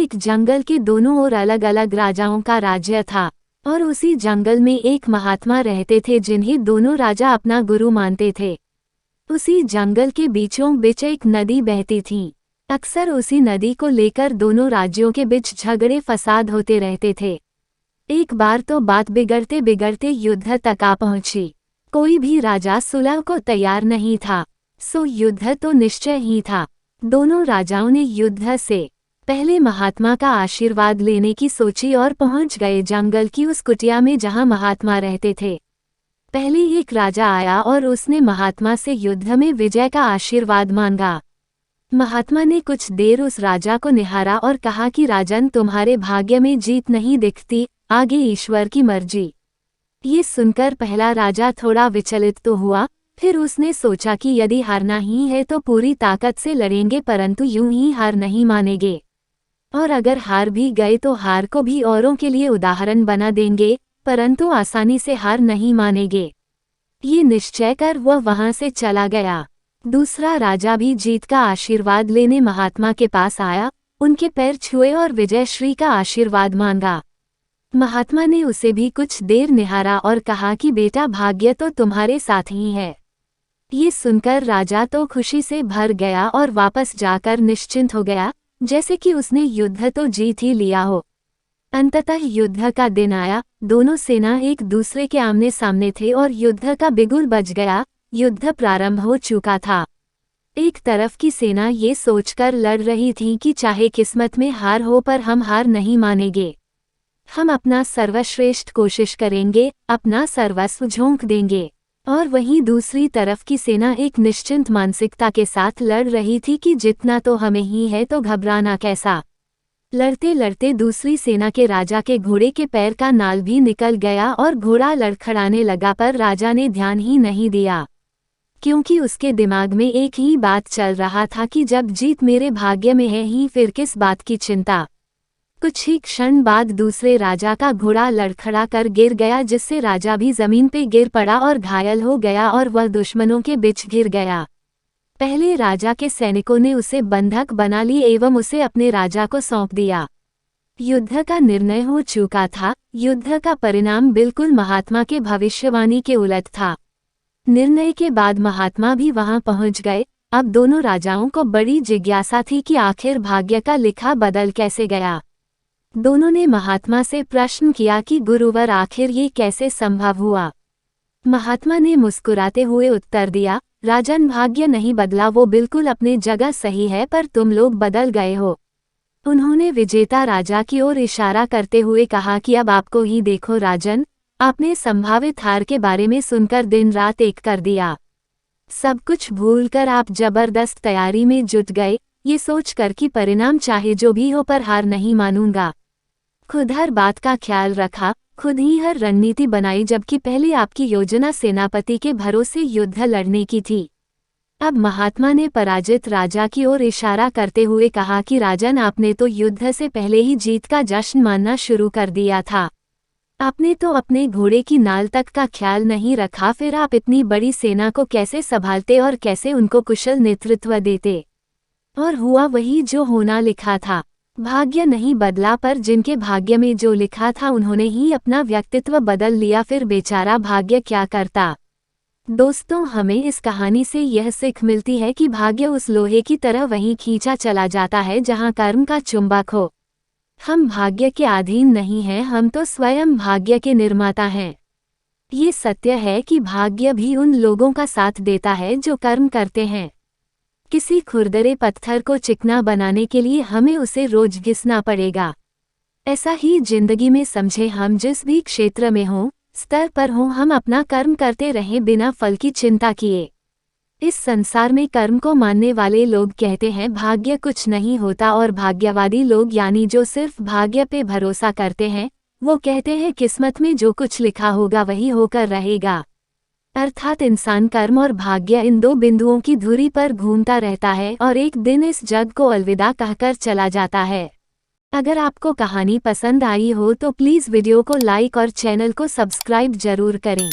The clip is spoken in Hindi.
एक जंगल के दोनों ओर अलग अलग राजाओं का राज्य था और उसी जंगल में एक महात्मा रहते थे जिन्हें दोनों राजा अपना गुरु मानते थे। उसी जंगल के बीचों बीच एक नदी बहती थी। अक्सर उसी नदी को लेकर दोनों राज्यों के बीच झगड़े फसाद होते रहते थे। एक बार तो बात बिगड़ते बिगड़ते युद्ध तक आ पहुंची। कोई भी राजा सुलह को तैयार नहीं था, सो युद्ध तो निश्चय ही था। दोनों राजाओं ने युद्ध से पहले महात्मा का आशीर्वाद लेने की सोची और पहुंच गए जंगल की उस कुटिया में जहां महात्मा रहते थे। पहले एक राजा आया और उसने महात्मा से युद्ध में विजय का आशीर्वाद मांगा। महात्मा ने कुछ देर उस राजा को निहारा और कहा कि राजन, तुम्हारे भाग्य में जीत नहीं दिखती, आगे ईश्वर की मर्जी। ये सुनकर पहला राजा थोड़ा विचलित तो हुआ, फिर उसने सोचा कि यदि हारना ही है तो पूरी ताकत से लड़ेंगे, परंतु यूं ही हार नहीं मानेंगे, और अगर हार भी गए तो हार को भी औरों के लिए उदाहरण बना देंगे, परंतु आसानी से हार नहीं मानेंगे। ये निश्चय कर वह वहां से चला गया। दूसरा राजा भी जीत का आशीर्वाद लेने महात्मा के पास आया, उनके पैर छुए और विजय श्री का आशीर्वाद मांगा। महात्मा ने उसे भी कुछ देर निहारा और कहा कि बेटा, भाग्य तो तुम्हारे साथ ही है। ये सुनकर राजा तो खुशी से भर गया और वापस जाकर निश्चिंत हो गया, जैसे कि उसने युद्ध तो जीत ही लिया हो। अंततः युद्ध का दिन आया। दोनों सेना एक दूसरे के आमने सामने थे और युद्ध का बिगुल बज गया। युद्ध प्रारंभ हो चुका था। एक तरफ की सेना ये सोचकर लड़ रही थी कि चाहे किस्मत में हार हो पर हम हार नहीं मानेंगे, हम अपना सर्वश्रेष्ठ कोशिश करेंगे, अपना सर्वस्व झोंक देंगे। और वहीं दूसरी तरफ की सेना एक निश्चिंत मानसिकता के साथ लड़ रही थी कि जितना तो हमें ही है तो घबराना कैसा। लड़ते लड़ते दूसरी सेना के राजा के घोड़े के पैर का नाल भी निकल गया और घोड़ा लड़खड़ाने लगा, पर राजा ने ध्यान ही नहीं दिया, क्योंकि उसके दिमाग में एक ही बात चल रहा था कि जब जीत मेरे भाग्य में है ही फिर किस बात की चिंता। कुछ ही क्षण बाद दूसरे राजा का घोड़ा लड़खड़ा कर गिर गया, जिससे राजा भी जमीन पे गिर पड़ा और घायल हो गया और वह दुश्मनों के बीच गिर गया। पहले राजा के सैनिकों ने उसे बंधक बना ली एवं उसे अपने राजा को सौंप दिया। युद्ध का निर्णय हो चुका था। युद्ध का परिणाम बिल्कुल महात्मा के भविष्यवाणी के उलट था। निर्णय के बाद महात्मा भी वहां पहुंच गए। अब दोनों राजाओं को बड़ी जिज्ञासा थी कि आखिर भाग्य का लिखा बदल कैसे गया। दोनों ने महात्मा से प्रश्न किया कि गुरुवर, आखिर ये कैसे संभव हुआ। महात्मा ने मुस्कुराते हुए उत्तर दिया, राजन, भाग्य नहीं बदला, वो बिल्कुल अपने जगह सही है, पर तुम लोग बदल गए हो। उन्होंने विजेता राजा की ओर इशारा करते हुए कहा कि अब आपको ही देखो राजन, आपने संभावित हार के बारे में सुनकर दिन रात एक कर दिया। सब कुछ भूलकर आप जबरदस्त तैयारी में जुट गए, ये सोचकर कि परिणाम चाहे जो भी हो पर हार नहीं मानूंगा। खुद हर बात का ख्याल रखा, खुद ही हर रणनीति बनाई, जबकि पहले आपकी योजना सेनापति के भरोसे युद्ध लड़ने की थी। अब महात्मा ने पराजित राजा की ओर इशारा करते हुए कहा कि राजन, आपने तो युद्ध से पहले ही जीत का जश्न मानना शुरू कर दिया था। आपने तो अपने घोड़े की नाल तक का ख्याल नहीं रखा, फिर आप इतनी बड़ी सेना को कैसे संभालते और कैसे उनको कुशल नेतृत्व देते। और हुआ वही जो होना लिखा था। भाग्य नहीं बदला, पर जिनके भाग्य में जो लिखा था उन्होंने ही अपना व्यक्तित्व बदल लिया, फिर बेचारा भाग्य क्या करता। दोस्तों, हमें इस कहानी से यह सीख मिलती है कि भाग्य उस लोहे की तरह वहीं खींचा चला जाता है जहां कर्म का चुंबक हो। हम भाग्य के अधीन नहीं हैं, हम तो स्वयं भाग्य के निर्माता हैं। ये सत्य है कि भाग्य भी उन लोगों का साथ देता है जो कर्म करते हैं। किसी खुरदरे पत्थर को चिकना बनाने के लिए हमें उसे रोज घिसना पड़ेगा। ऐसा ही जिंदगी में समझे, हम जिस भी क्षेत्र में हों, स्तर पर हों, हम अपना कर्म करते रहें बिना फल की चिंता किए। इस संसार में कर्म को मानने वाले लोग कहते हैं भाग्य कुछ नहीं होता, और भाग्यवादी लोग यानी जो सिर्फ भाग्य पे भरोसा करते हैं, वो कहते हैं किस्मत में जो कुछ लिखा होगा वही होकर रहेगा। अर्थात इंसान कर्म और भाग्य इन दो बिंदुओं की धुरी पर घूमता रहता है और एक दिन इस जग को अलविदा कहकर चला जाता है। अगर आपको कहानी पसंद आई हो तो प्लीज़ वीडियो को लाइक और चैनल को सब्सक्राइब जरूर करें।